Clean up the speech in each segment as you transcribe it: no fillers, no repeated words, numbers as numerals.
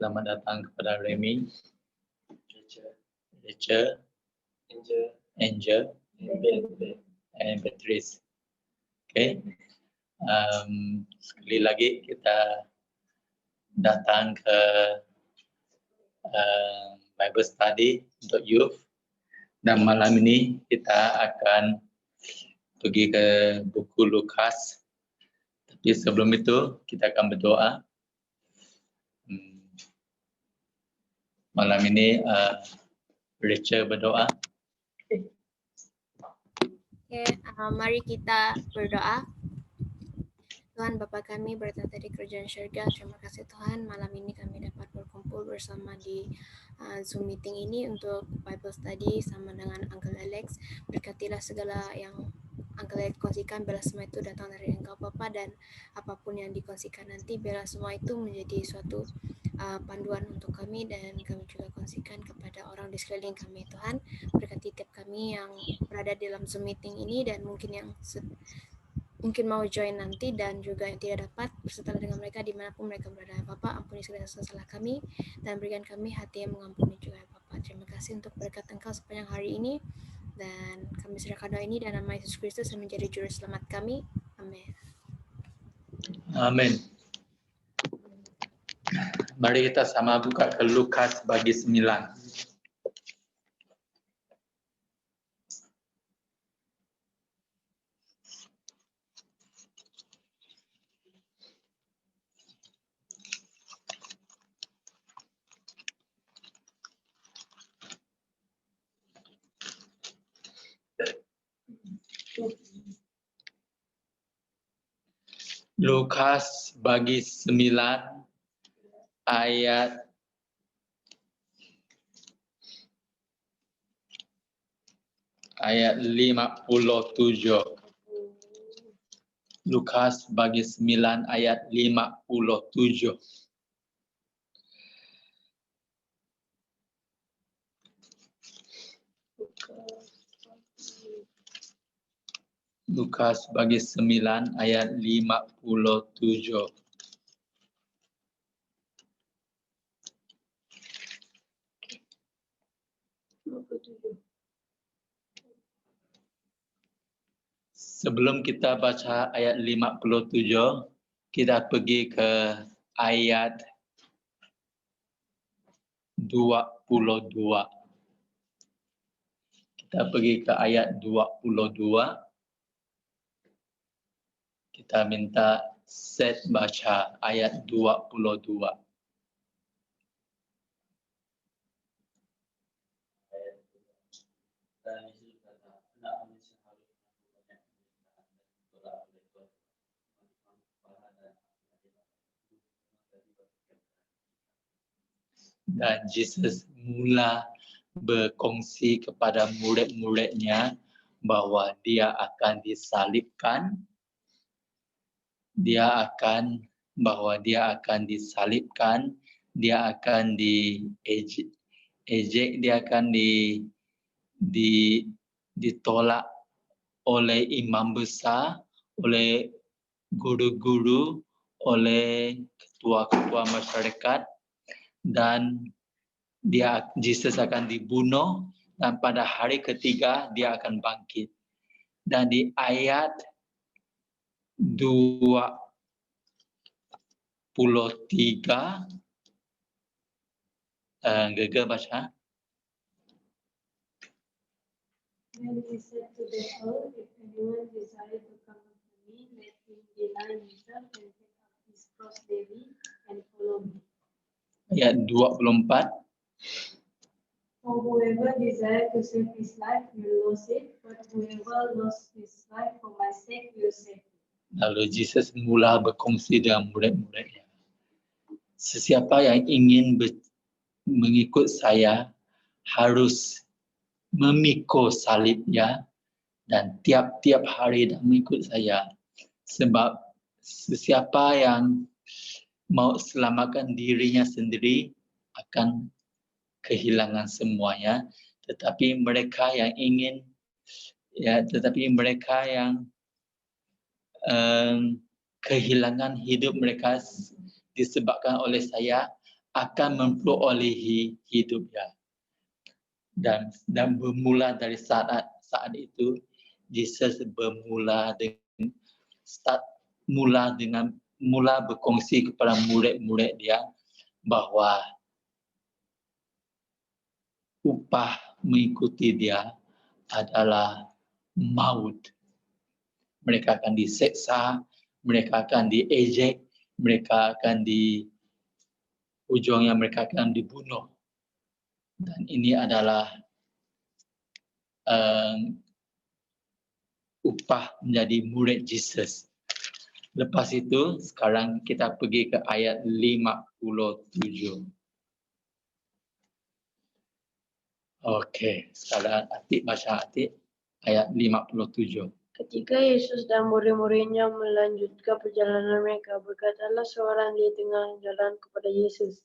Selamat datang kepada Remy, Rachel, Angel, and Beatrice. Okay. Sekali lagi kita datang ke Bible Study untuk youth. Dan malam ini kita akan pergi ke buku Lukas. Tapi sebelum itu kita akan berdoa. Malam ini Rachel berdoa. Mari kita berdoa. Tuhan Bapa kami bertata di kerajaan syurga, terima kasih Tuhan malam ini kami dapat berkumpul bersama di Zoom meeting ini untuk Bible Study sama dengan Uncle Alex. Berkatilah segala yang Uncle Alex kongsikan, biarlah semua itu datang dari Engkau Bapa, dan apapun yang dikongsikan nanti biarlah semua itu menjadi suatu panduan untuk kami, dan kami juga kongsikan kepada orang di sekeliling kami. Tuhan berkati tiap kami yang berada dalam Zoom meeting ini, dan mungkin yang mungkin mau join nanti dan juga yang tidak dapat, berserta dengan mereka dimanapun mereka berada. Bapa, ampuni segala salah kami dan berikan kami hati yang mengampuni juga Bapa. Terima kasih untuk berkat Engkau sepanjang hari ini, dan kami serahkan doa ini dalam nama Yesus Kristus yang menjadi juru selamat kami. Amin. Amin. Mari kita sama buka ke Lukas bagi 9. Lukas bagi 9 ayat 57. Lukas bagi 9 ayat 57. Lukas bagi 9 ayat 57. Sebelum kita baca ayat 57, kita pergi ke ayat 22. Kita pergi ke ayat 22. Kita minta set baca ayat 22. Dan Yesus mula berkongsi kepada murid-muridnya bahwa dia akan disalibkan. Dia akan disalibkan, dia akan diejek, dia akan ditolak oleh imam besar, oleh guru-guru, oleh ketua-ketua masyarakat, dan Yesus akan dibunuh, dan pada hari ketiga dia akan bangkit. Dan di ayat 23, Gagal baca. Then he said to them all, if anyone desires to come after me, let him deny himself and take up his cross daily and follow me. Ayat 24. For whoever desires to save his life will lose it, but whoever loses his life for my sake will save it. Lalu Yesus mula berkongsi dengan murid-muridnya. Sesiapa yang ingin mengikut saya harus memikul salibnya dan tiap-tiap hari dan mengikut saya. Sebab sesiapa yang mau selamatkan dirinya sendiri akan kehilangan semuanya, tetapi mereka yang kehilangan hidup mereka disebabkan oleh saya akan memperolehi hidupnya. Dan bermula dari saat itu, Yesus mula berkongsi kepada murid-murid dia bahwa upah mengikuti dia adalah maut. Mereka akan diseksa, mereka akan diejek, mereka akan ujungnya mereka akan dibunuh. Dan ini adalah upah menjadi murid Yesus. Lepas itu, sekarang kita pergi ke ayat 57. Okey, sekarang Atik baca Atik, ayat 57. Ketika Yesus dan murid-muridnya melanjutkan perjalanan mereka, berkatalah seorang di tengah jalan kepada Yesus,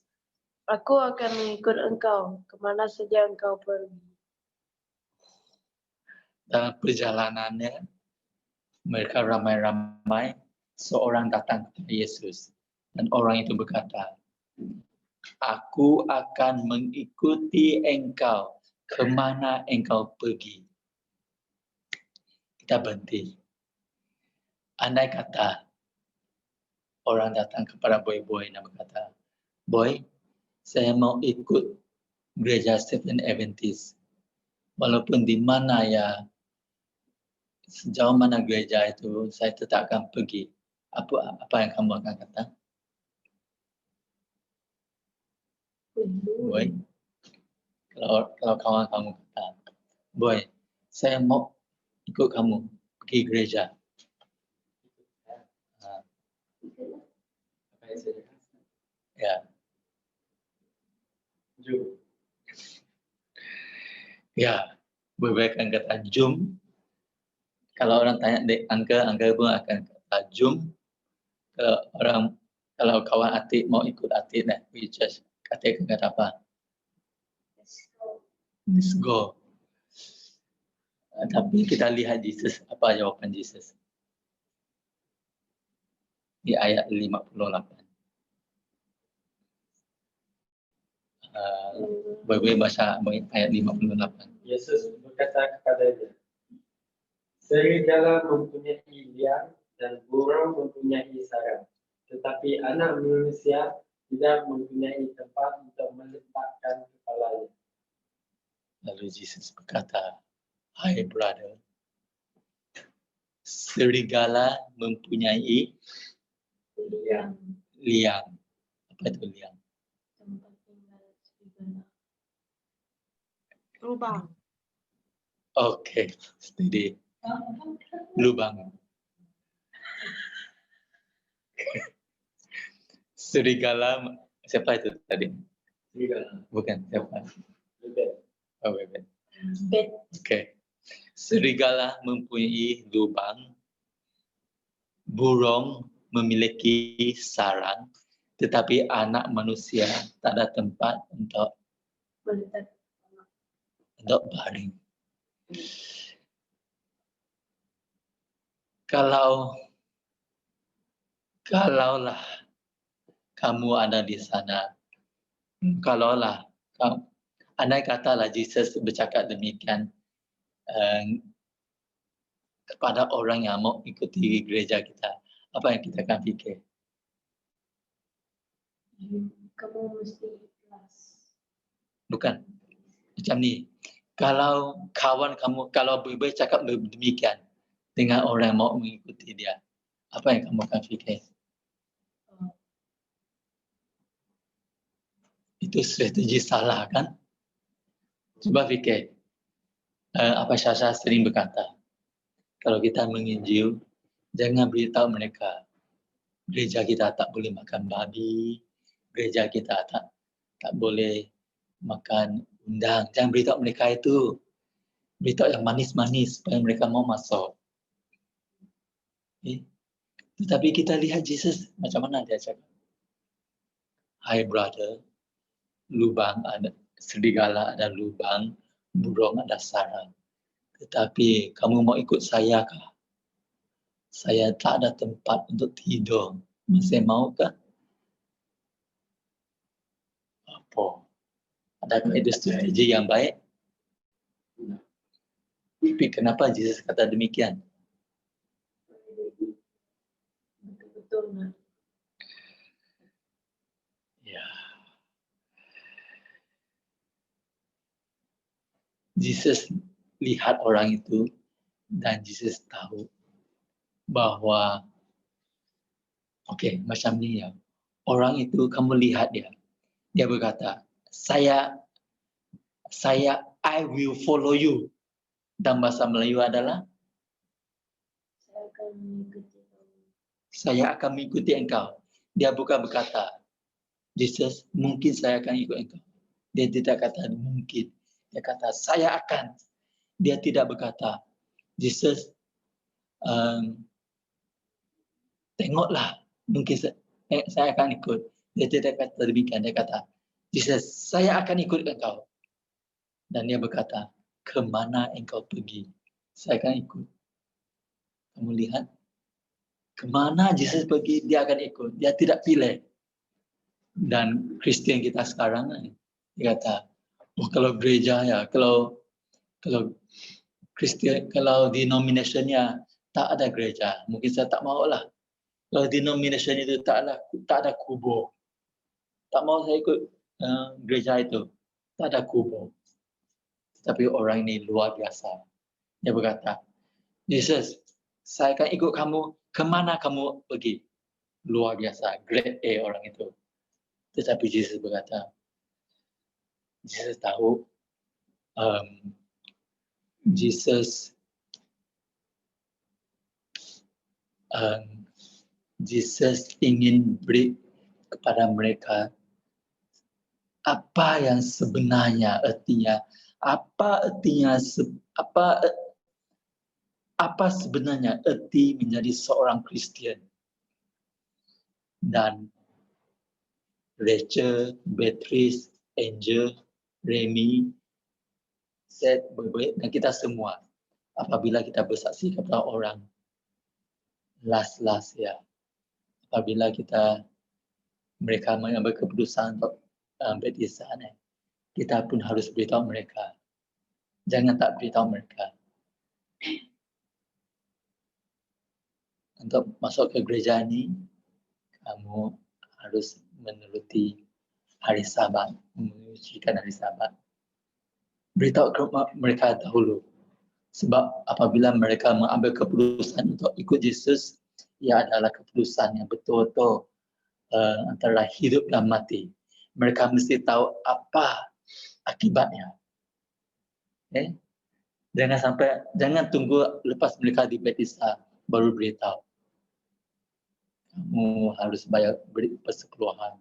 "Aku akan mengikut engkau, kemana saja engkau pergi." Dalam perjalanannya, mereka ramai-ramai, seorang datang kepada Yesus. Dan orang itu berkata, "Aku akan mengikuti engkau, kemana engkau pergi." Kita berhenti. Andai kata orang datang kepada boy-boy dan berkata, "Boy, saya mau ikut gereja Seventh Adventist. Walaupun di mana ya, sejauh mana gereja itu, saya tetap akan pergi." Apa yang kamu akan kata? Boy, kalau kawan kamu kata, "Boy, saya mau ikut kamu pergi gereja." Ya. Jom. Ya, Boy akan kata jom. Kalau orang tanya dek Angka pun akan kata jom. Kalau kawan Atik mau ikut Atik pergi church, Atik akan kata apa? Let's go. Tapi kita lihat Yesus, apa jawapan Yesus? Di ayat 58. Boy baca ayat 58. Yesus berkata kepadanya, "Serigala mempunyai liang dan burung mempunyai sarang, tetapi anak manusia tidak mempunyai tempat untuk meletakkan kepalanya." Lalu Yesus berkata, "Hai brother, serigala mempunyai liang." Apa itu liang? Tempat tinggal serigala. Lubang. Okey, steady. Lubang. Serigala, siapa itu tadi? Serigala. Bukan, siapa? Bebek. Oh, bebek. Bed. Okey. Serigala mempunyai lubang, burung memiliki sarang, tetapi anak manusia tak ada tempat untuk Meletak. baring. Kalaulah kamu ada di sana, andai katalah Yesus bercakap demikian kepada orang yang mau ikuti gereja kita, apa yang kita akan fikir? Kamu mesti ikhlas. Bukan, macam ni. Kalau kawan kamu, kalau Bible cakap demikian dengan orang yang mau mengikuti dia, apa yang kamu akan fikir? Itu strategi salah kan? Cuba fikir. Apa Syasha sering berkata, kalau kita menginjil, jangan beritahu mereka, gereja kita tak boleh makan babi, gereja kita tak boleh makan undang. Jangan beritahu mereka itu. Beritahu yang manis-manis supaya mereka mau masuk. Tetapi kita lihat Yesus macam mana dia cakap. Hai brother, lubang ada, serigala ada lubang, burung ada sarang. Tetapi kamu mau ikut saya kah? Saya tak ada tempat untuk tidur. Masih maukah? Paul. Adakah itu strategi yang baik? Tapi kenapa Yesus kata demikian? Betul, nah. Ya. Yesus lihat orang itu dan Yesus tahu bahwa macam ni ya. Orang itu kamu lihat dia. Dia berkata, I will follow you. Dalam bahasa Melayu adalah saya akan mengikuti engkau. Dia bukan berkata, Jesus, mungkin saya akan ikut engkau. Dia tidak kata mungkin. Dia kata, saya akan. Dia tidak berkata, Jesus, tengoklah, mungkin saya akan ikut. Dia tidak kata demikian. Dia kata, Jesus, saya akan ikut engkau. Dan dia berkata, kemana engkau pergi? Saya akan ikut. Kamu lihat, kemana Jesus pergi, dia akan ikut. Dia tidak pilih. Dan Kristen kita sekarang, dia kata, kalau gereja ya, kalau Kristen, kalau denominationnya tak ada gereja, mungkin saya tak mau lah. Kalau denomination itu tak ada kubur, tak mau saya ikut gereja itu, tak ada kubur. Tapi orang ini luar biasa. Dia berkata, Jesus, saya akan ikut kamu, kemana kamu pergi? Luar biasa, grade A orang itu. Tetapi Jesus berkata, Jesus tahu, Jesus ingin beri kepada mereka apa yang sebenarnya artinya, apa sebenarnya arti menjadi seorang Kristen. Dan Rachel, Beatrice, Angel, Remy, Seth, dan kita semua, apabila kita bersaksi kepada orang, last ya, apabila mereka mengambil keputusan untuk baptisan, kita pun harus beritahu mereka. Jangan tak beritahu mereka. Untuk masuk ke gereja ini, kamu harus menuruti hari Sabat, menyucikan hari Sabat. Beritahu mereka dahulu. Sebab apabila mereka mengambil keputusan untuk ikut Yesus, ia adalah keputusan yang betul-betul antara hidup dan mati. Mereka mesti tahu apa akibatnya. Jangan tunggu lepas mereka dibaptis baru beritahu. Kamu harus beri persepuluhan.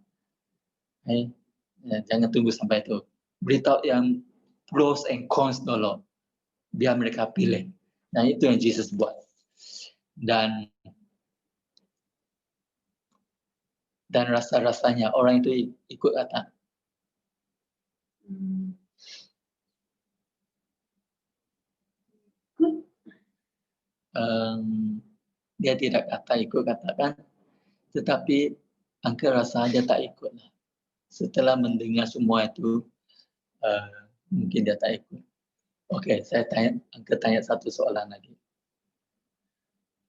Jangan tunggu sampai itu. Beritahu yang pros and cons dulu. Biar mereka pilih. Dan itu yang Jesus buat. Dan rasa-rasanya orang itu ikut kata. Dia tidak katakan, tetapi angka rasa dia tak ikut. Setelah mendengar semua itu, mungkin dia tak ikut. Okey, saya tanya satu soalan lagi.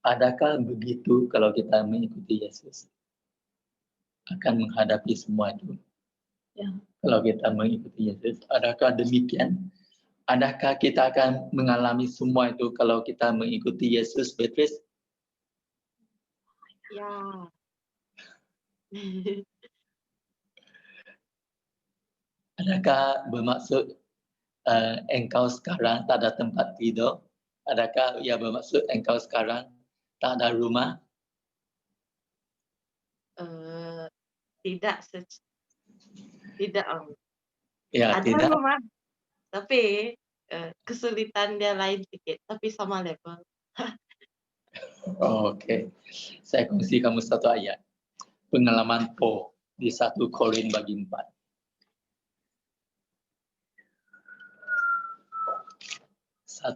Adakah begitu kalau kita mengikuti Yesus? Akan menghadapi semua itu? Ya. Kalau kita mengikuti Yesus, adakah demikian? Adakah kita akan mengalami semua itu kalau kita mengikuti Yesus, Beatrice? Ya. Adakah bermaksud engkau sekarang tak ada tempat tidur? Adakah ia bermaksud engkau sekarang tak ada rumah? Tidak. Ya, Ada tidak. rumah, tapi kesulitan dia lain sedikit, tapi sama level. Okey. Saya kongsi kamu satu ayat. Pengalaman Paul di 1 Korin bagi 4.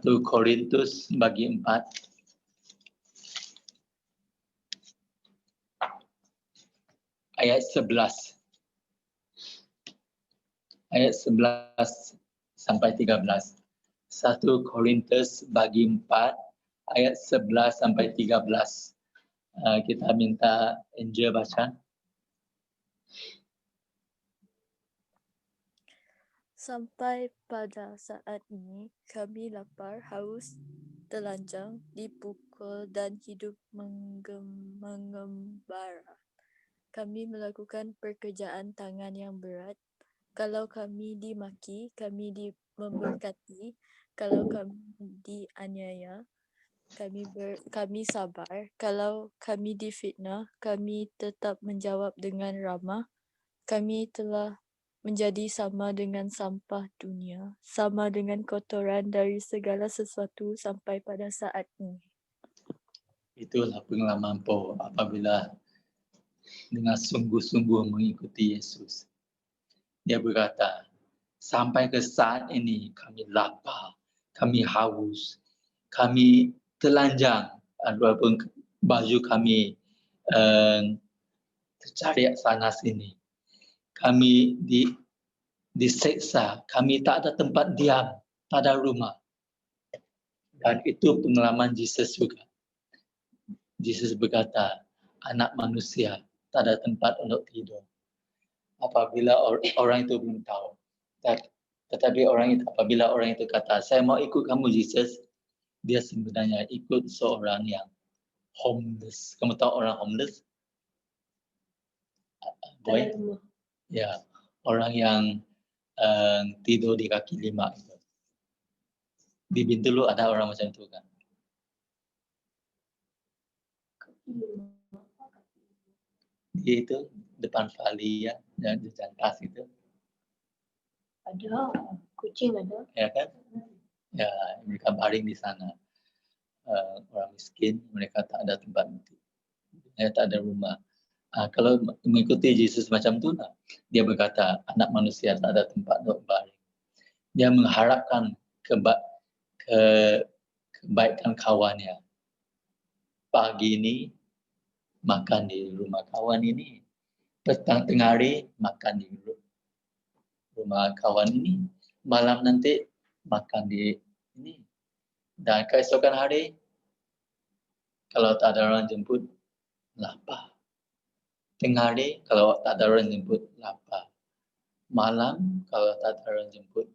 1 Korintus bagi 4. Ayat 11. ayat 11 sampai 13. 1 Korintus bagi 4 ayat 11 sampai 13. Kita minta Angel baca. Sampai pada saat ini, kami lapar, haus, telanjang, dipukul, dan hidup mengembara. Kami melakukan pekerjaan tangan yang berat. Kalau kami dimaki, kami memberkati. Kalau kami dianiaya, kami sabar. Kalau kami difitnah, kami tetap menjawab dengan ramah. Kami telah menjadi sama dengan sampah dunia, sama dengan kotoran dari segala sesuatu sampai pada saat ini. Itulah pengalaman Paul apabila dengan sungguh-sungguh mengikuti Yesus. Dia berkata, sampai ke saat ini kami lapar, kami haus, kami telanjang, walaupun baju kami tercari sana sini. Kami diseksa, kami tak ada tempat diam, tak ada rumah. Dan itu pengalaman Yesus juga. Yesus berkata, anak manusia tak ada tempat untuk tidur. Apabila orang itu belum tahu. Tetapi apabila orang itu kata, saya mau ikut kamu Yesus, dia sebenarnya ikut seorang yang homeless. Kamu tahu orang homeless? Boy? Ya, orang yang tidur di kaki lima itu. Di Bintulu ada orang macam itu kan? Dia itu depan Vali ya, dan di Jantas itu. Ada, kucing ada. Ya kan? Ya, mereka baring di sana. Orang miskin, mereka tak ada tempat, tak ada rumah. Kalau mengikuti Yesus macam tu, dia berkata anak manusia tak ada tempat untuk baring. Dia mengharapkan kebaikan kawannya. Pagi ini makan di rumah kawan ini, petang tengah hari makan di rumah kawan ini, malam nanti makan di ini, dan keesokan hari kalau tak ada orang jemput lapar. Tengah hari kalau tak ada orang jemput lapar. Malam kalau tak ada orang jemput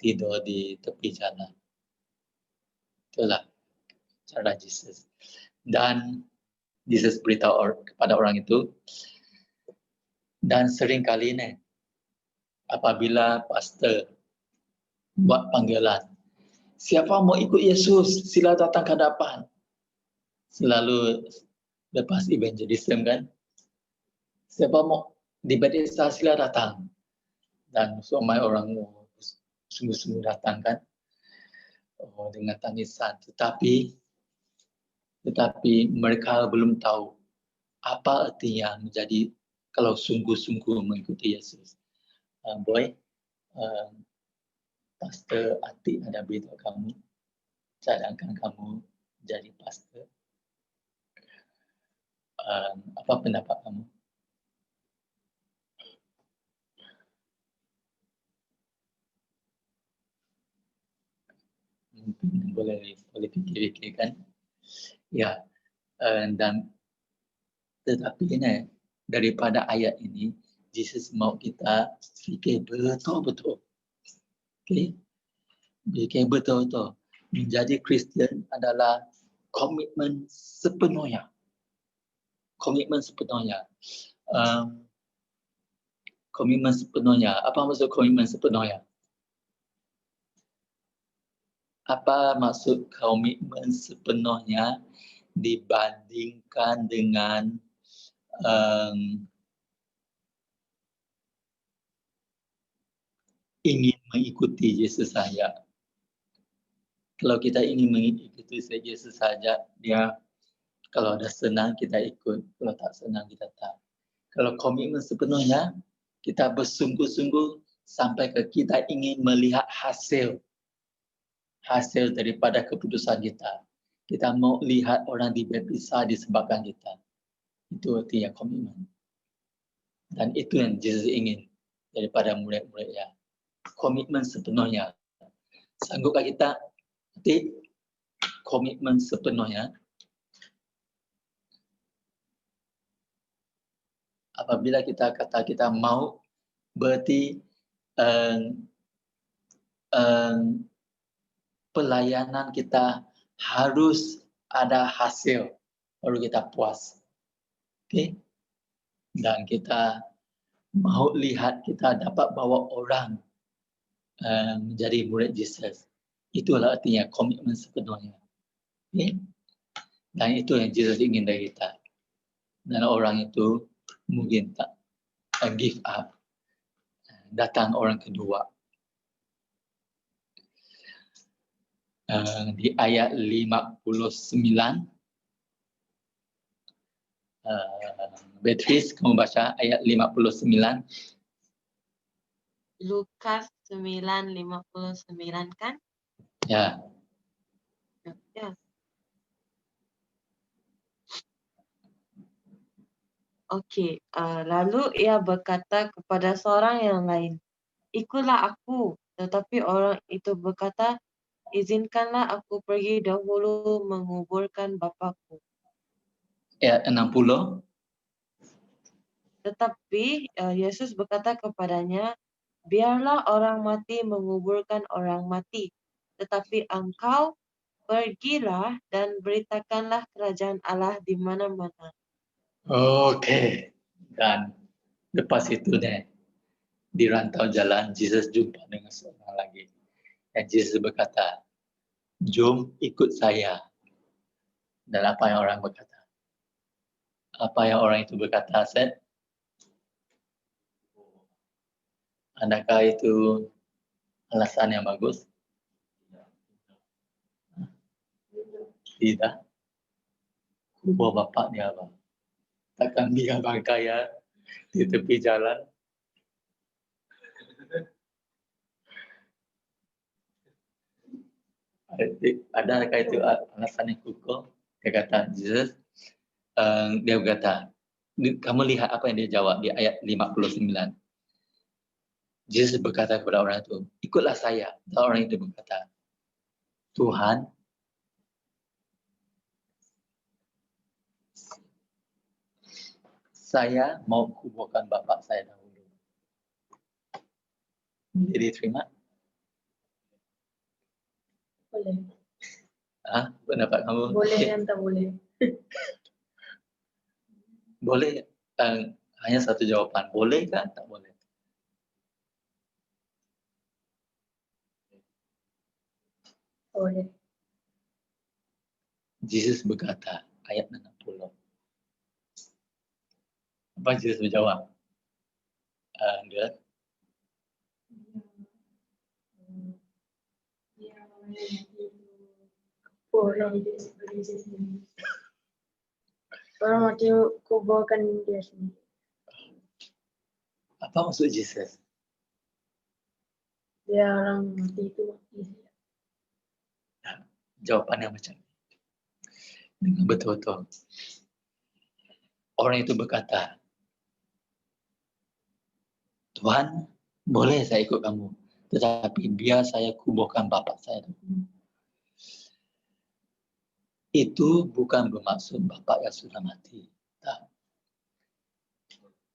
tidur di tepi jalan. Itulah cara Yesus. Dan Yesus beritahu kepada orang itu, dan sering kali ini apabila pastor buat panggilan, siapa mau ikut Yesus, sila datang ke hadapan. Selalu lepas evangelism kan, siapa mau dibaptis sila datang. Dan semua orang sungguh-sungguh datang kan, dengan tangisan. Tetapi mereka belum tahu apa artinya menjadi kalau sungguh-sungguh mengikuti Yesus. Boy, Pastor Atik ada beritahu kamu, cadangkan kamu jadi pastor. Apa pendapat kamu? Mungkin boleh fikir-fikirkan. Ya, dan tetapi ini daripada ayat ini, Yesus mau kita fikir betul-betul. Okay? Fikir betul-betul. Menjadi Kristian adalah komitmen sepenuhnya. Komitmen sepenuhnya. Komitmen sepenuhnya. Apa maksud komitmen sepenuhnya? Apa maksud komitmen sepenuhnya dibandingkan dengan ingin mengikuti Yesus saja? Kalau kita ingin mengikuti Yesus saja, dia kalau ada senang kita ikut, kalau tak senang kita tak. Kalau komitmen sepenuhnya, kita bersungguh-sungguh sampai ke kita ingin melihat hasil daripada keputusan kita. Kita mau lihat orang dibaptis disebabkan kita. Itu artinya komitmen. Dan itu yang Yesus ingin. daripada murid-muridnya. Komitmen sepenuhnya. Sanggupkah kita komitmen sepenuhnya? Apabila kita kata kita mau, berarti pelayanan kita harus ada hasil baru kita puas. Okey? Dan kita mau lihat kita dapat bawa orang menjadi murid Yesus. Itulah artinya komitmen sepenuhnya. Okay? Dan itu yang Yesus ingin dari kita. Dan orang itu mungkin tak give up. Datang orang kedua. Di ayat 59, Beatrice, kamu baca ayat 59. Lukas 9:59 kan? Ya. Ya. Okey, lalu ia berkata kepada seorang yang lain, "Ikutlah aku." Tetapi orang itu berkata, "Izinkanlah aku pergi dahulu menguburkan bapakku." Ayat 60. Tetapi Yesus berkata kepadanya, "Biarlah orang mati menguburkan orang mati, tetapi engkau pergilah dan beritakanlah kerajaan Allah di mana-mana." Okey. Dan lepas itu di rantau jalan, Yesus jumpa dengan seorang lagi. Dan Yesus berkata, "Jom ikut saya." Dan apa yang orang berkata? Apa yang orang itu berkata, Seth? Adakah itu alasan yang bagus? Tidak. Kubur bapak dia apa? Takkan dia bangkai di tepi jalan. Adakah itu alasan yang kukuh? Dia kata, Yesus, dia berkata, kamu lihat apa yang dia jawab di ayat 59. Yesus berkata kepada orang itu, ikutlah saya. Dan orang itu berkata, Tuhan, saya mau kuburkan bapak saya dahulu. Jadi terima? Boleh. Pendapat kamu? Boleh dan tak boleh. Boleh, hanya satu jawapan. Boleh kan? Tak boleh. Boleh. Yesus berkata, ayat 60. Apa Yesus menjawab? Dia Orang mati kuburkan dia sendiri. apa maksud Yesus? Dia orang mati itu mati. Jawapannya macam ini. Dengan betul-betul. Orang itu berkata, Tuhan, boleh saya ikut kamu. Tetapi biar saya kuburkan bapak saya dulu. Itu bukan bermaksud bapak yang sudah mati. Tak.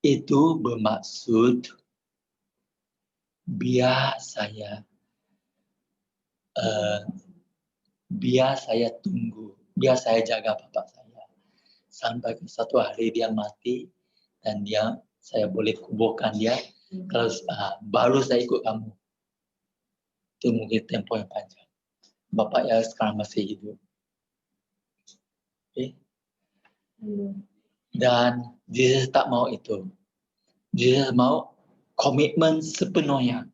Itu bermaksud biar saya tunggu, biar saya jaga bapak saya sampai satu hari dia mati dan saya boleh kuburkan dia. Kalau baru saya ikut kamu. Itu mungkin tempoh yang panjang. Bapak yang sekarang masih hidup. Okay. Dan Yesus tak mau itu. Yesus mau komitmen sepenuhnya.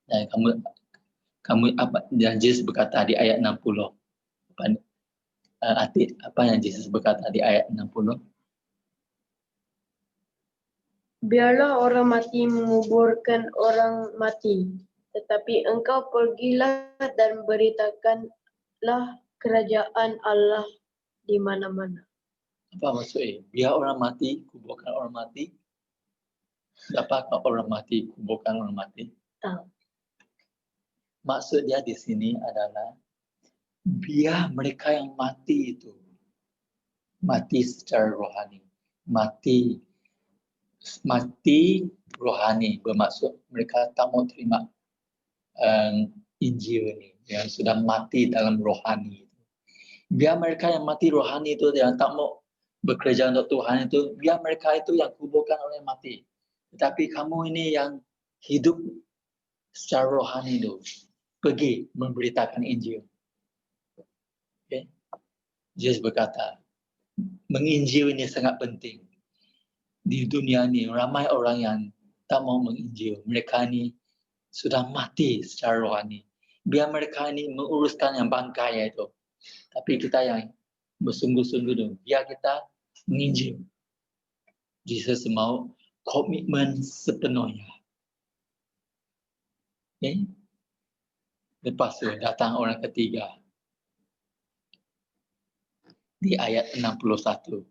Dan kamu apa? Dan Yesus berkata di ayat 60. Apa yang Yesus berkata di ayat 60? Biarlah orang mati menguburkan orang mati, tetapi engkau pergilah dan beritakanlah kerajaan Allah di mana-mana. Apa maksudnya? Biar orang mati, kuburkan orang mati. Apakah orang mati kuburkan orang mati? Tahu. Maksud dia di sini adalah biar mereka yang mati itu mati secara rohani, mati rohani, bermaksud mereka tak mau terima Injil ini yang sudah mati dalam rohani. Biar mereka yang mati rohani itu yang tak mau bekerja untuk Tuhan itu, biar mereka itu yang kuburkan oleh mati. Tetapi kamu ini yang hidup secara rohani itu, pergi memberitakan Injil. Okay? Yesus berkata, menginjil ini sangat penting. Di dunia ini ramai orang yang tak mau menginjil. Mereka ini sudah mati secara rohani. Biar mereka ini menguruskan yang bangkai itu. Tapi kita yang bersungguh-sungguh itu, biar kita menginjil. Yesus mau komitmen sepenuhnya. Okay? Lepas itu datang orang ketiga. Di ayat 61.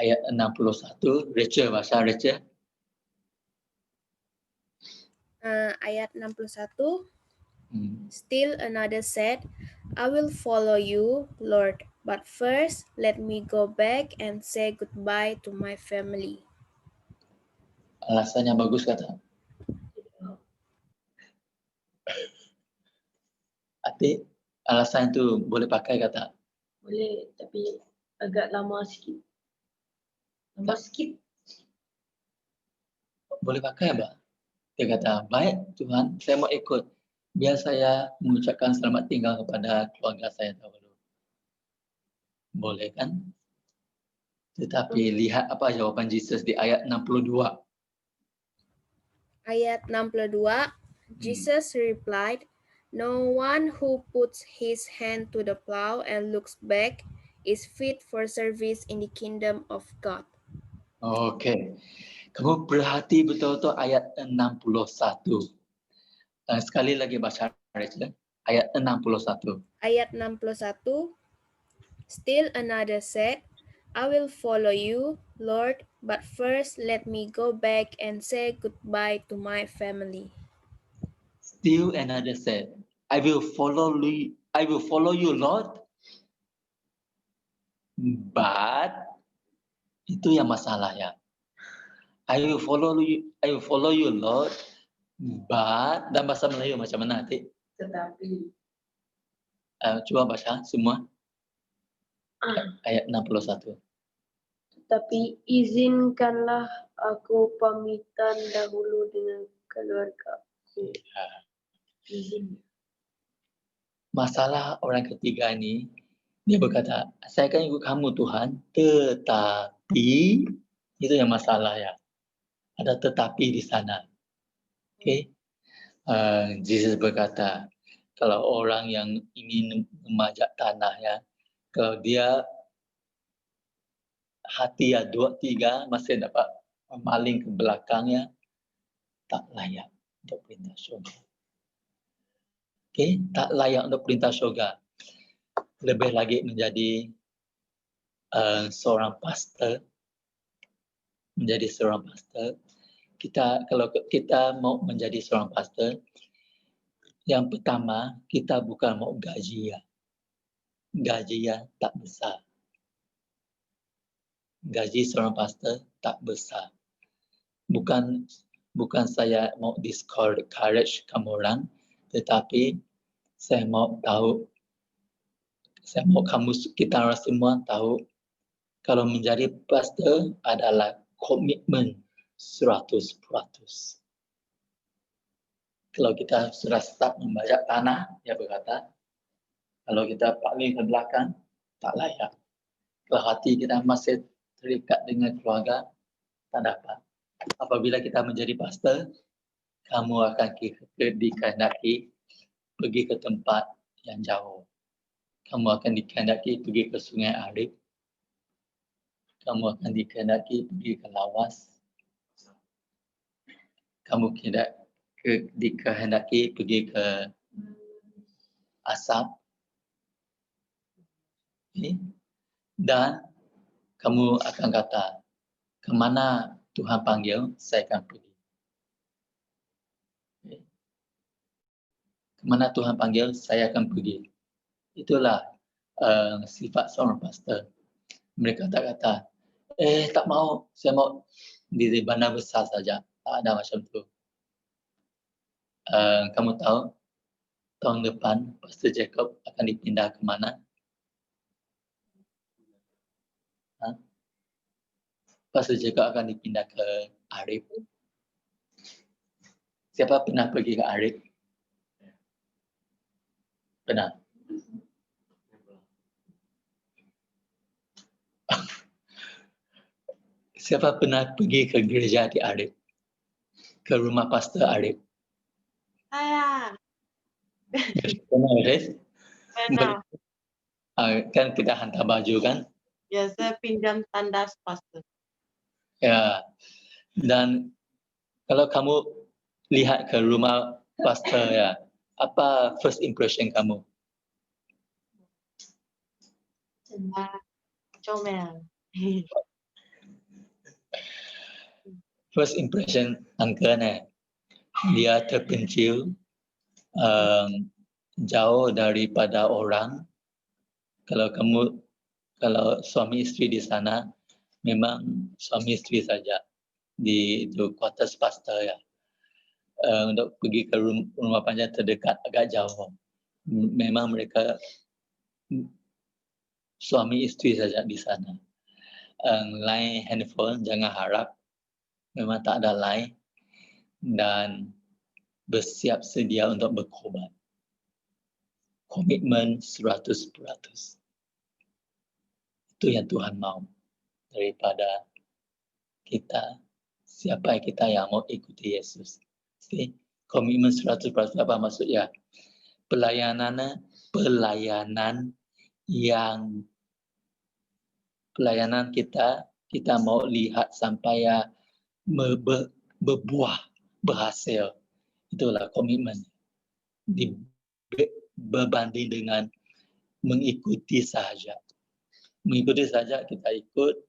Ayat 61, Rachel, bahasa Rachel. Ayat 61. Still another said, I will follow you, Lord, but first let me go back and say goodbye to my family. Alasannya bagus kata. Arti alasan itu boleh pakai kata. Boleh, tapi agak lama sikit. Lama sikit. Boleh pakai apa? Dia kata, baik Tuhan, saya mau ikut. Biar saya mengucapkan selamat tinggal kepada keluarga saya dahulu. Boleh kan? Tetapi lihat apa jawaban Yesus di ayat 62. Ayat 62, Jesus replied, no one who puts his hand to the plow and looks back is fit for service in the kingdom of God. Okey. Kamu perhati betul-betul ayat 61. Sekali lagi baca ayat 61. Ayat 61, still another said, I will follow you, Lord, but first let me go back and say goodbye to my family. Still another said, I will follow you, Lord. But itu yang masalah ya. I will follow you, Lord. But dalam bahasa Melayu macam mana nanti? Tetapi. Cuba baca semua. Ayat 61. Tapi izinkanlah aku pamitan dahulu dengan keluarga. Izin. Masalah orang ketiga ini, dia berkata, saya akan ikut kamu Tuhan, tetapi, itu yang masalah ya. Ada tetapi di sana. Okay? Jesus berkata, kalau orang yang ingin memajak tanah ya, kalau dia hati ya 2-3 masih dapat memaling ke belakangnya, tak layak untuk perintah syurga. Okay? Tak layak untuk perintah syurga. Lebih lagi menjadi seorang pastor. Menjadi seorang pastor. Kalau kita mau menjadi seorang pastor, yang pertama kita bukan mau gaji ya. Gaji yang tak besar. Gaji seorang pastor tak besar. Bukan saya mau discourage kamu orang, tetapi saya mau kita orang semua tahu kalau menjadi pastor adalah komitmen 100%. Kalau kita sudah start membajak tanah, dia berkata, kalau kita paling ke belakang, tak layak. Kalau hati kita masih terikat dengan keluarga, tak dapat. Apabila kita menjadi pastor, kamu akan dikehendaki pergi ke tempat yang jauh. Kamu akan dikehendaki pergi ke Sungai Arif. Kamu akan dikehendaki pergi ke Lawas. Kamu dikehendaki pergi ke Asap. Dan kamu akan kata, Kemana Tuhan panggil, saya akan pergi. Kemana Tuhan panggil, saya akan pergi. Itulah sifat seorang pastor. Mereka tak kata, tak mau, saya mau di bandar besar saja. Tak ada macam tu. Kamu tahu, tahun depan Pastor Jacob akan dipindah ke mana? Pastor Jacob akan dipindah ke Arif. Siapa pernah pergi ke Arif? Pernah? Siapa pernah pergi ke gereja di Arif? Ke rumah Pastor Arif? Saya. Pernah, Arif? Pernah. Kan kita hantar baju kan? Ya, saya pinjam tandas pastor. Ya. Dan kalau kamu lihat ke rumah Pastor ya, apa first impression kamu? Comel. First impression Uncle dia terpencil, jauh daripada orang. Kalau suami isteri di sana, memang suami isteri saja di quarters pastor ya. Untuk pergi ke rumah panjang terdekat agak jauh. Memang mereka suami isteri saja di sana. Line handphone jangan harap, memang tak ada line, dan bersiap sedia untuk berkorban. Komitmen 100%. Itu yang Tuhan mau daripada kita, siapa kita yang mau ikuti Yesus. Okay? Komitmen 100% apa maksudnya? Pelayanan kita mau lihat sampai berbuah, berhasil. Itulah komitmen. Berbanding dengan mengikuti sahaja. Mengikuti saja kita ikut,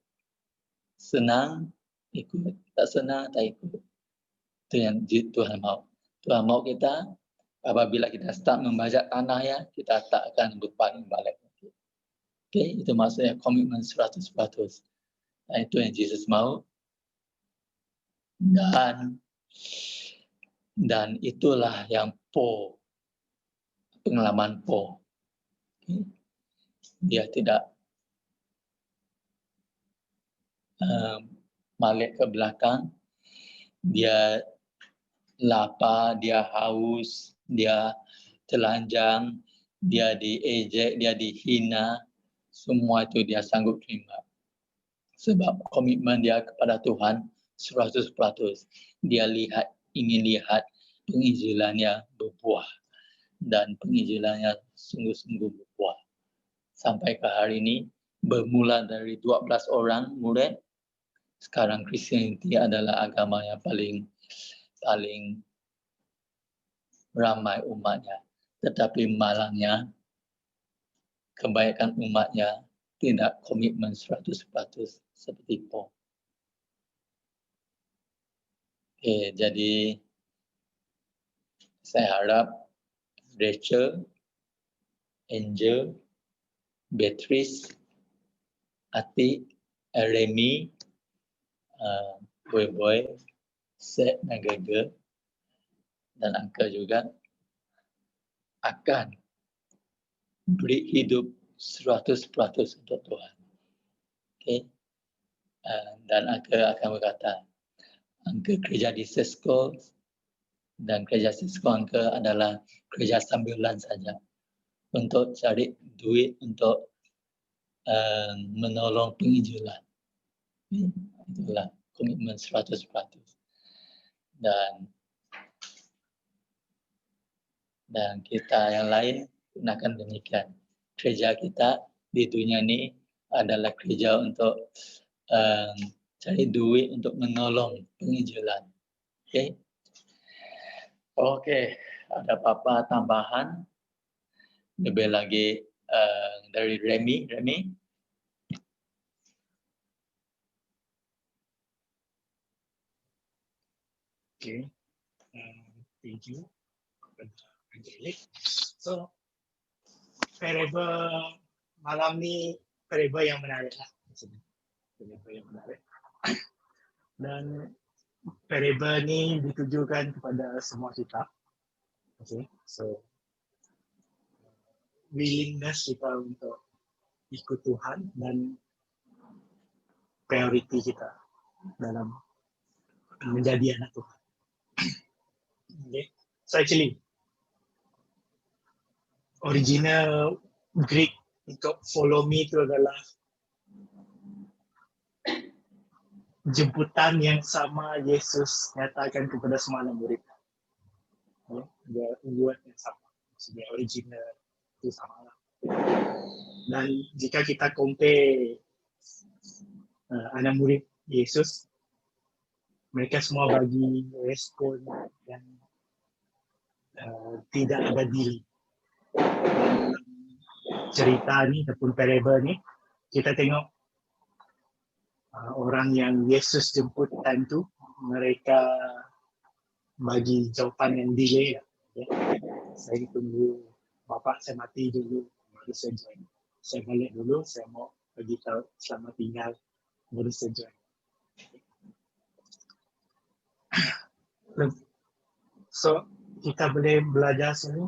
senang ikut, tak senang tak ikut. Itu yang Tuhan mau. Tuhan mau kita, apabila kita start membajak tanah ya, kita tak akan berpaling balik. Okay, itu maksudnya komitmen 100%. Nah, itu yang Yesus mau. Dan itulah yang pengalaman Paul. Okay. Dia tidak balik ke belakang, dia lapar, dia haus, dia telanjang, dia diejek, dia dihina, semua itu dia sanggup terima. Sebab komitmen dia kepada Tuhan 100%. Dia ingin lihat penginjilannya berbuah, dan penginjilannya sungguh-sungguh berbuah. Sampai ke hari ini, bermula dari 12 orang murid, sekarang Kristianiti adalah agama yang paling ramai umatnya. Tetapi malangnya, kebanyakan umatnya tidak komitmen 100% seperti Paul. Okay, jadi saya harap Rachel, Angel, Beatrice, Ati, Remy, Boy, Seth, Nagaga, dan Angka juga akan beri hidup 100% untuk Tuhan. Okay? Dan Angka akan berkata, Angka kerja di Cisco, dan kerja Cisco Angka adalah kerja sambilan saja untuk cari duit untuk menolong penginjilan. Itulah komitmen 100%. Dan kita yang lain pun akan demikian. Kerja kita di dunia ini adalah kerja untuk cari duit untuk menolong penginjilan. Okay? Okay, ada apa-apa tambahan? Lebih lagi dari Remy. Okay. Thank you. Angelic. So, variable malam ni variable yang menarik lah. Variable yang menarik. Dan variable ni ditujukan kepada semua kita. Okay. So, willingness kita untuk ikut Tuhan dan priority kita dalam menjadi anak Tuhan. Okay. So actually, original Greek untuk follow me itu adalah jemputan yang sama Yesus nyatakan kepada semua anak murid. Okay. Dia word yang sama. Maksudnya original itu sama lah. Dan jika kita compare anak murid Yesus, mereka semua bagi respon yang tidak ada diri. Cerita ni ataupun parable ni, kita tengok orang yang Yesus jemput time tu, mereka bagi jawapan yang delay lah. Okay. Saya tunggu bapa saya mati dulu, baru saya join. Saya balik dulu, saya mau pergi tahu selamat tinggal, baru saya join. So, kita boleh belajar sini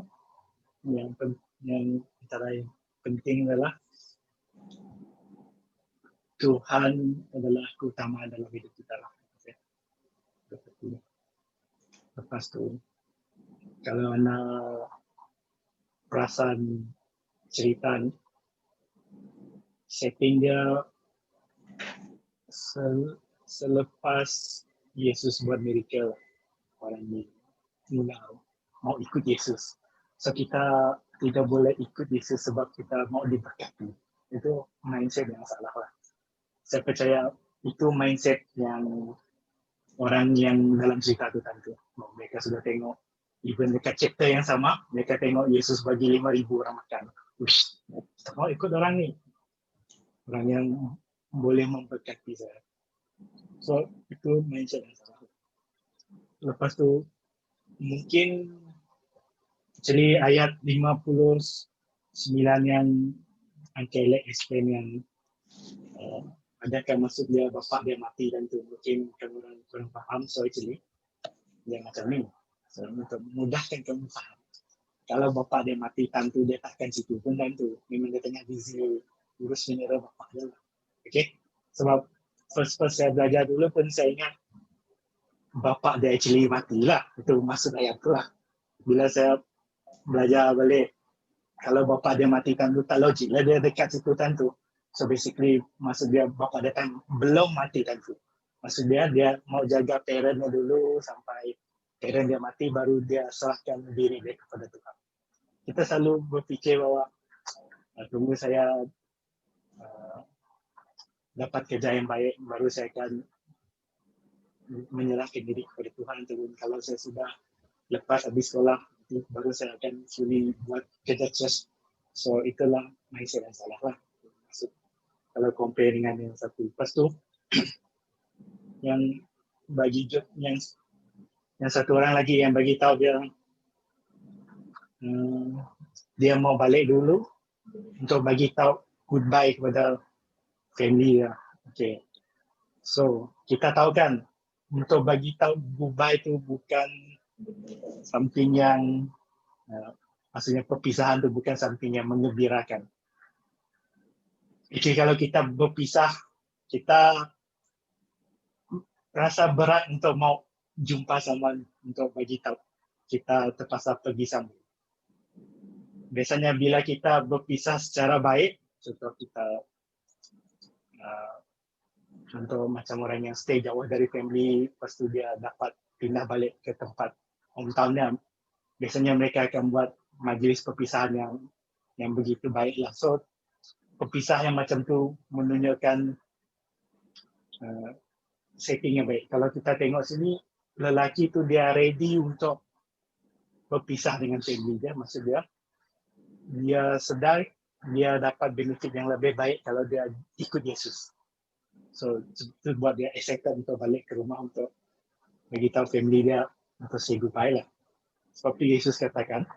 yang antara yang penting adalah Tuhan adalah keutamaan dalam hidup kita lah. Okay. Lepas tu, kalau anak perasan cerita ni, setting dia selepas Yesus buat miracle, orang ni mula mau ikut Yesus. So kita tidak boleh ikut Yesus sebab kita mau diberkati. Itu mindset yang salah lah. Saya percaya itu mindset yang orang yang dalam cerita itu tentu. Mereka sudah tengok, even dekat chapter yang sama, mereka tengok Yesus bagi 5,000 orang makan. Uish, mau ikut orang ni. Orang yang boleh memberkati saya. So itu mindset yang salah. Lepas tu mungkin jadi ayat 59 yang Angkelek explain yang adakah maksud dia bapa dia mati dan tu mungkin kamu kurang faham. So actually dia macam ni. So untuk mudahkan kamu faham. Kalau bapa dia mati tentu dia takkan situ pun tentu. Memang dia tengah busy urus funeral bapa dia lah. Okay. Sebab first saya belajar dulu pun saya ingat bapa dia actually mati lah. Itu maksud ayat tu lah. Bila saya belajar balik, kalau bapa dia mati tentu tak logik lah dia dekat situ tentu. So basically maksud dia bapa dia kan belum mati tentu. Maksud dia mau jaga parent dia dulu sampai parent dia mati baru dia serahkan diri dia kepada Tuhan. Kita selalu berfikir bahawa tunggu saya dapat kerja yang baik baru saya akan menyerahkan diri kepada Tuhan. Kalau saya sudah lepas habis sekolah baru saya akan fully buat kerja church. So itulah mindset yang salah lah. Maksud, kalau compare dengan yang satu. Lepas tu yang bagi yang satu orang lagi yang bagi tahu dia dia mau balik dulu untuk bagi tahu goodbye kepada family lah. Okay. So kita tahu kan untuk bagi tahu goodbye itu bukan something yang maksudnya perpisahan itu bukan something yang menggembirakan. Jadi kalau kita berpisah, kita rasa berat untuk mau jumpa sama untuk bagi tahu kita terpaksa pergi sambung. Biasanya bila kita berpisah secara baik, contoh kita contoh macam orang yang stay jauh dari family, lepas tu dia dapat pindah balik ke tempat hometown-nya, biasanya mereka akan buat majlis perpisahan yang begitu baiklah. So perpisah yang macam tu menunjukkan setting yang baik. Kalau kita tengok sini, lelaki tu dia ready untuk berpisah dengan family dia, maksud dia sedar dia dapat benefit yang lebih baik kalau dia ikut Yesus. So itu buat dia excited untuk balik ke rumah untuk bagi tahu family dia atau say goodbye lah. Sebab tu Yesus katakan,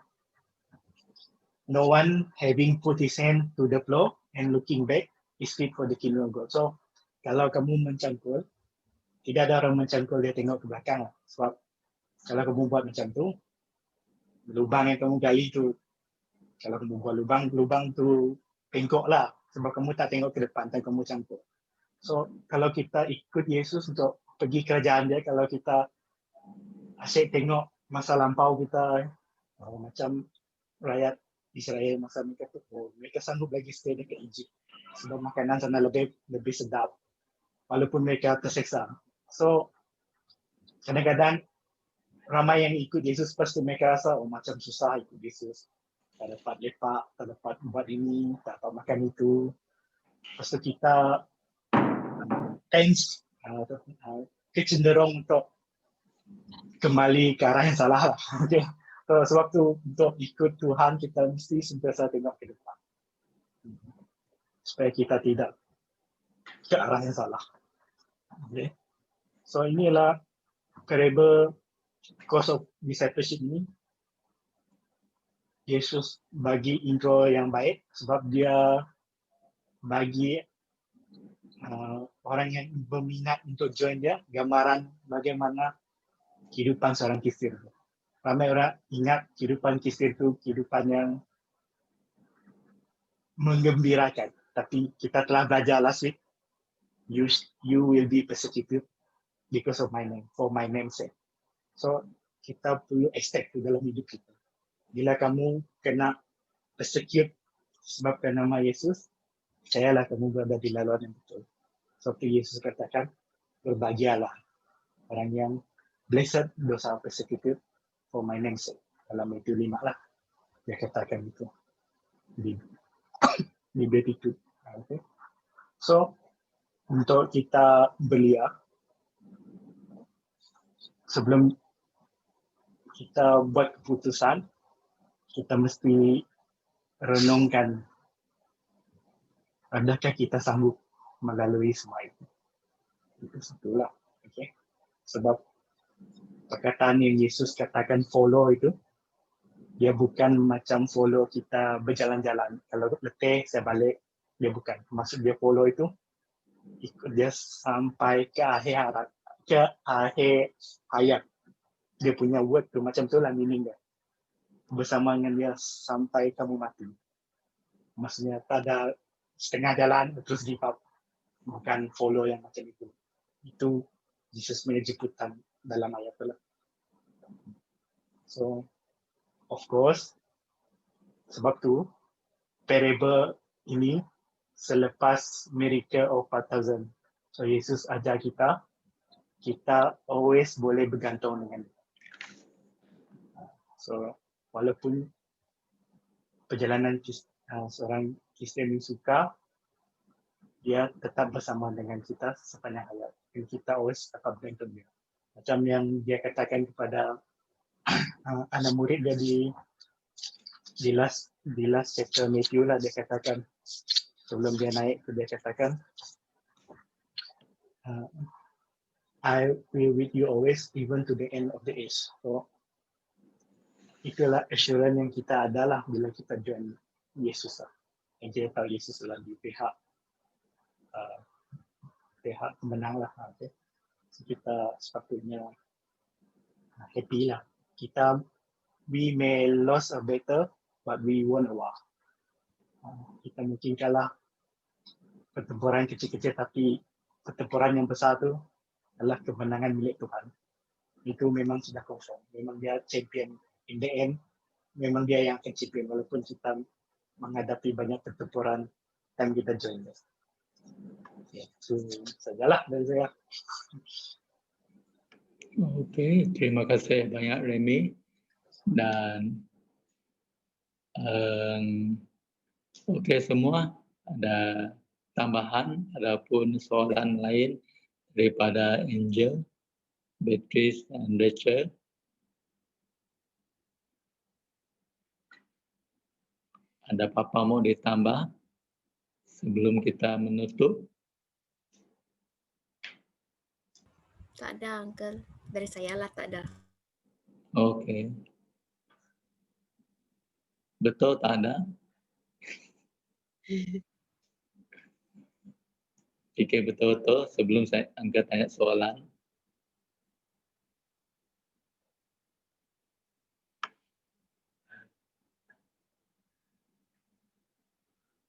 no one having put his hand to the plow and looking back is fit for the kingdom of God. So kalau kamu mencangkul, tidak ada orang mencangkul dia tengok ke belakang lah. Sebab kalau kamu buat macam tu, lubang yang kamu gali tu, kalau kamu buat lubang tu bengkok lah. Sebab kamu tak tengok ke depan, dan kamu cangkul. So kalau kita ikut Yesus untuk pergi kerajaan dia, kalau kita asyik tengok masa lampau kita, macam rakyat Israel masa mereka tu, mereka sanggup lagi stay dekat Egypt sebab makanan sana lebih sedap walaupun mereka terseksa. So kadang-kadang ramai yang ikut Yesus, pasti mereka rasa macam susah ikut Yesus, tak dapat lepak, tak dapat buat ini, tak dapat makan itu. Lepas tu kita kecenderung untuk kembali ke arah yang salah lah. Okay. So, sebab tu untuk ikut Tuhan kita mesti sentiasa tengok ke depan supaya kita tidak ke arah yang salah. Okay. So inilah parable course of discipleship ini. Yesus bagi intro yang baik sebab dia bagi orang yang berminat untuk join dia gambaran bagaimana kehidupan seorang kisir. Ramai orang ingat kehidupan kisir itu kehidupan yang menggembirakan. Tapi kita telah belajar last week, you will be persecuted because of my name, for my name's sake. So kita perlu expect itu dalam hidup kita. Bila kamu kena persecute sebabkan nama Yesus, percayalah kamu berada di laluan yang betul. Seperti Yesus katakan, berbahagialah orang yang blessed those are persecuted for my name's sake. Dalam Matius 5 lah, dia katakan itu di beatitude. Okay. So untuk kita belia, sebelum kita buat keputusan, kita mesti renungkan adakah kita sanggup melalui semua itu. Itu satulah. Okay. Sebab perkataan yang Yesus katakan follow itu, dia bukan macam follow kita berjalan-jalan. Kalau letih, saya balik, dia bukan. Maksud dia follow itu, ikut dia sampai ke akhir hayat. Dia punya word tu, macam tu lah meaning dia. Bersama dengan dia sampai kamu mati. Maksudnya tak ada setengah jalan terus give up. Bukan follow yang macam itu. Itu Jesus punya jemputan dalam ayat tu lah. So, of course, sebab tu parable ini selepas miracle of 4,000. So Yesus ajar kita always boleh bergantung dengan dia. So walaupun perjalanan seorang Kristian yang suka, dia tetap bersama dengan kita sepanjang hayat. Dan kita always dapat bergantung dia. Macam yang dia katakan kepada anak murid dia di last chapter Matthew lah, dia katakan sebelum dia naik tu, dia katakan I will with you always even to the end of the age. So itulah assurance yang kita adalah bila kita join Yesus lah. Yang kita tahu Yesus lah di pihak pemenang lah. Okay. So kita sepatutnya happy lah. We may lose a battle, but we won a war. Kita mungkin kalah pertempuran kecil-kecil, tapi pertempuran yang besar tu adalah kemenangan milik Tuhan. Itu memang sudah confirm. Memang dia champion. In the end, memang dia yang akan champion. Walaupun kita menghadapi banyak pertempuran dan kita join this. Itu sajalah dari saya. Okey, terima kasih banyak Remy. Dan okey semua, ada tambahan ataupun soalan lain daripada Angel, Beatrice dan Rachel? Ada apa-apa mau ditambah sebelum kita menutup? Tak ada, Uncle. Dari saya lah tak ada. Okey. Betul tak ada? Fikir betul-betul sebelum Angka tanya soalan.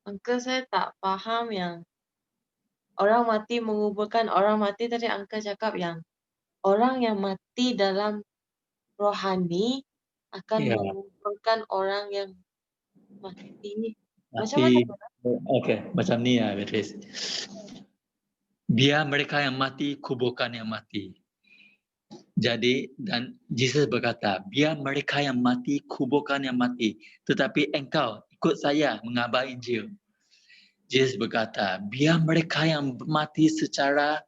Uncle saya tak faham yang orang mati menguburkan orang mati. Tadi Uncle cakap yang orang yang mati dalam rohani akan Ya, menguburkan orang yang mati. Macam mati. mana? Okey, macam ni ya, Beatrice. Biar mereka yang mati kuburkan yang mati. Jadi dan Yesus berkata, biar mereka yang mati kuburkan yang mati, tetapi engkau ikut saya mengabar Injil. Yesus berkata, biar mereka yang mati secara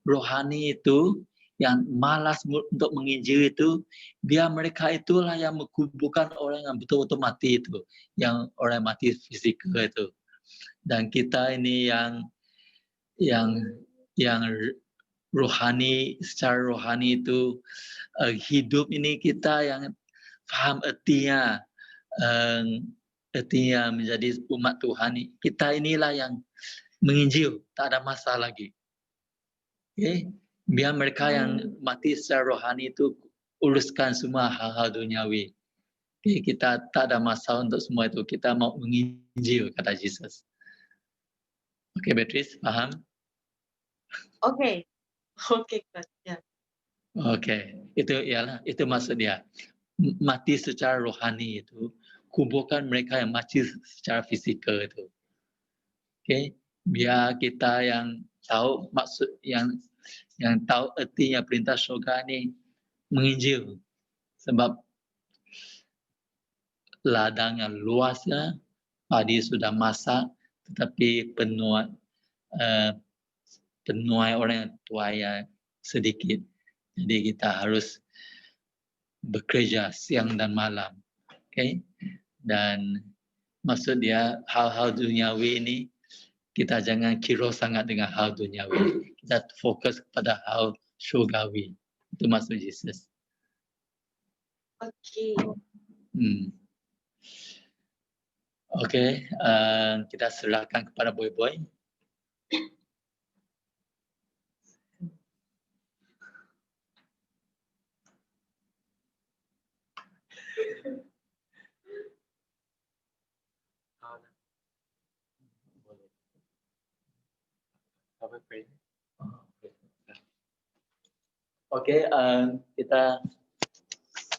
rohani itu, yang malas untuk menginjil itu, biar mereka itulah yang menguburkan orang yang betul-betul mati itu, yang orang mati fizikal itu. Dan kita ini yang rohani, secara rohani itu hidup ini kita yang faham ertinya menjadi umat Tuhan. Kita inilah yang menginjil, tak ada masalah lagi. Okay? Biar mereka yang mati secara rohani itu uruskan semua hal-hal duniawi. Okay? Kita tak ada masalah untuk semua itu. Kita mau menginjil, kata Yesus. Okey, Beatrice, faham? Okey. Okey, Coach. Ya. Okey, itu maksud dia. Mati secara rohani itu, kuburkan mereka yang mati secara fizikal itu. Okey, biar kita yang tahu maksud yang tahu ertinya perintah syurga ni menginjil. Sebab ladang yang luasnya, padi sudah masak, tetapi penuai orang yang tuai sedikit. Jadi kita harus bekerja siang dan malam. Okay? Dan maksud dia hal-hal duniawi ini kita jangan kira sangat dengan hal duniawi. Kita fokus kepada hal syurgawi. Itu maksud Yesus. Okey. Okey, kita serahkan kepada boy-boy. Okey,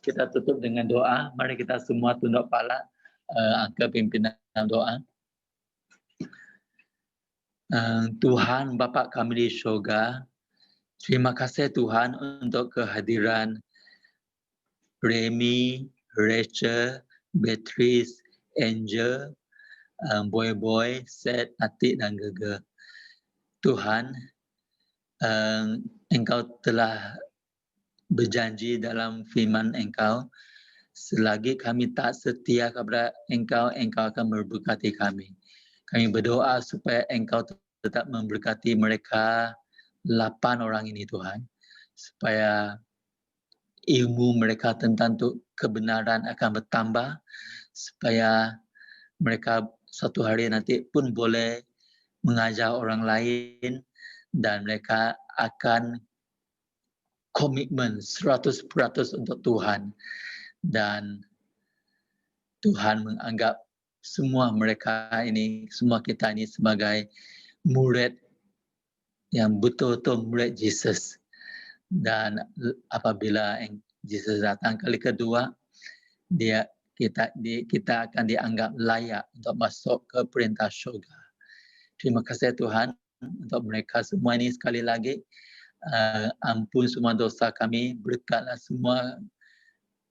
kita tutup dengan doa. Mari kita semua tunduk kepala, angkat pimpinan doa. Tuhan Bapa kami di syurga, terima kasih Tuhan untuk kehadiran Remy, Rachel, Beatrice, Angel, Boy-Boy, Seth, Atik dan Gege. Tuhan, Engkau telah berjanji dalam firman Engkau, selagi kami tak setia kepada Engkau, Engkau akan memberkati kami. Kami berdoa supaya Engkau tetap memberkati mereka 8 orang ini Tuhan. Supaya ilmu mereka tentang kebenaran akan bertambah. Supaya mereka satu hari nanti pun boleh mengajar orang lain. Dan mereka akan komitmen 100% untuk Tuhan. Dan Tuhan menganggap semua mereka ini, semua kita ini sebagai murid yang betul-betul murid Yesus. Dan apabila Yesus datang kali kedua, kita akan dianggap layak untuk masuk ke perintah syurga. Terima kasih Tuhan untuk mereka semua ini sekali lagi. Ampun semua dosa kami, berkatlah semua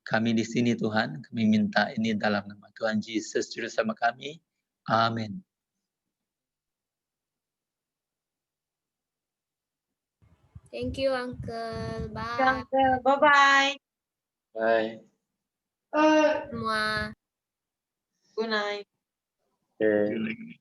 kami di sini Tuhan. Kami minta ini dalam nama Tuhan Yesus Juru Selamat kami. Amin. Thank you, Uncle. Bye. Uncle. Bye-bye. Bye. Semua. Good night. Okay.